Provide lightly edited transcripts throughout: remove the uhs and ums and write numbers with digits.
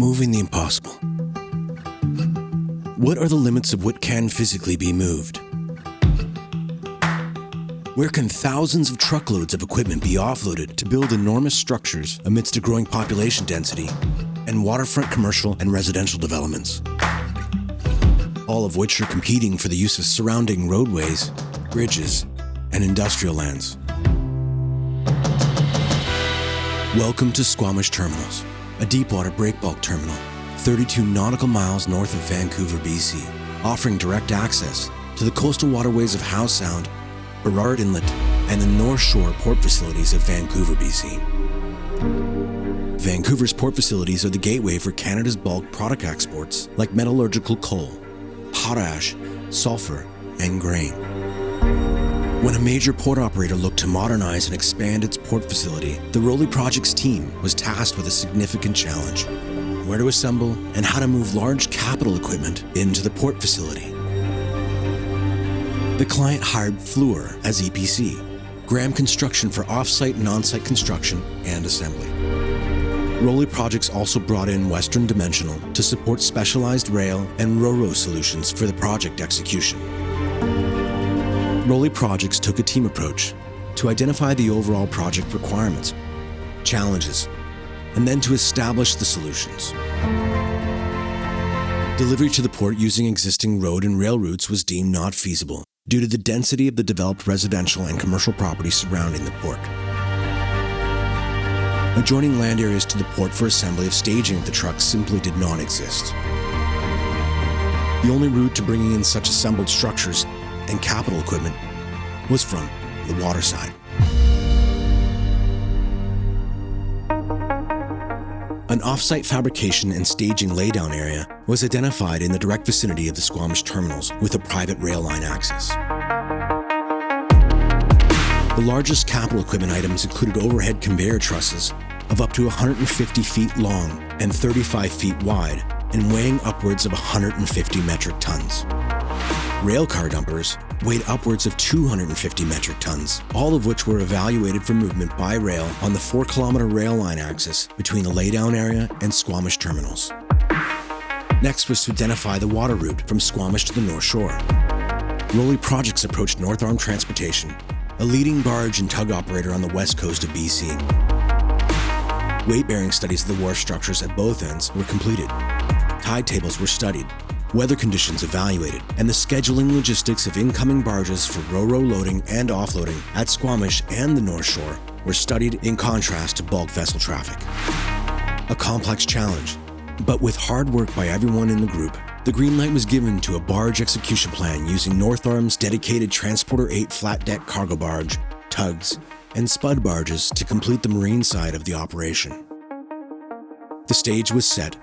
Moving the impossible. What are the limits of what can physically be moved? Where can thousands of truckloads of equipment be offloaded to build enormous structures amidst a growing population density and waterfront commercial and residential developments, all of which are competing for the use of surrounding roadways, bridges, and industrial lands? Welcome to Squamish Terminals, a deepwater breakbulk terminal, 32 nautical miles north of Vancouver, BC, offering direct access to the coastal waterways of Howe Sound, Burrard Inlet, and the North Shore port facilities of Vancouver, BC. Vancouver's port facilities are the gateway for Canada's bulk product exports like metallurgical coal, potash, sulfur, and grain. When a major port operator looked to modernize and expand its port facility, the RoliProjects team was tasked with a significant challenge: where to assemble and how to move large capital equipment into the port facility. The client hired Fluor as EPC, Graham Construction for off-site and on-site construction and assembly. RoliProjects also brought in Western Dimensional to support specialized rail and Ro-Ro solutions for the project execution. RoliProjects took a team approach to identify the overall project requirements, challenges, and then to establish the solutions. Delivery to the port using existing road and rail routes was deemed not feasible due to the density of the developed residential and commercial property surrounding the port. Adjoining land areas to the port for assembly of staging of the trucks simply did not exist. The only route to bringing in such assembled structures and capital equipment was from the water side. An off-site fabrication and staging laydown area was identified in the direct vicinity of the Squamish Terminals with a private rail line access. The largest capital equipment items included overhead conveyor trusses of up to 150 feet long and 35 feet wide and weighing upwards of 150 metric tons. Rail car dumpers weighed upwards of 250 metric tons, all of which were evaluated for movement by rail on the 4-kilometer rail line axis between the laydown area and Squamish Terminals. Next was to identify the water route from Squamish to the North Shore. RoliProjects approached North Arm Transportation, a leading barge and tug operator on the west coast of BC. Weight-bearing studies of the wharf structures at both ends were completed. Tide tables were studied, weather conditions evaluated, and the scheduling logistics of incoming barges for Ro-Ro loading and offloading at Squamish and the North Shore were studied in contrast to bulk vessel traffic. A complex challenge, but with hard work by everyone in the group, the green light was given to a barge execution plan using North Arm's dedicated Transporter 8 flat deck cargo barge, tugs, and spud barges to complete the marine side of the operation. The stage was set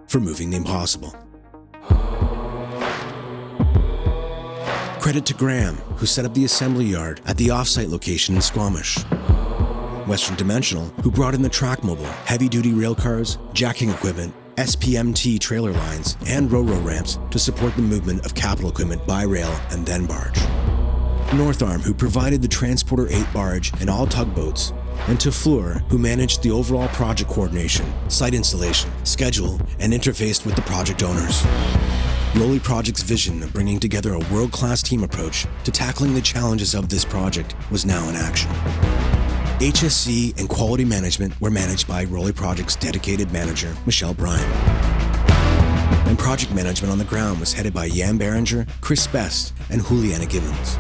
for moving the impossible. Credit to Graham, who set up the assembly yard at the off-site location in Squamish. Western Dimensional, who brought in the track mobile, heavy-duty rail cars, jacking equipment, SPMT trailer lines, and Ro-Ro ramps to support the movement of capital equipment by rail and then barge. North Arm, who provided the Transporter 8 barge and all tugboats, and to Fluor, who managed the overall project coordination, site installation, schedule, and interfaced with the project owners. RoliProjects' vision of bringing together a world-class team approach to tackling the challenges of this project was now in action. HSC and quality management were managed by RoliProjects' dedicated manager, Michelle Bryan. And project management on the ground was headed by Jan Berenger, Chris Best, and Juliana Gibbons.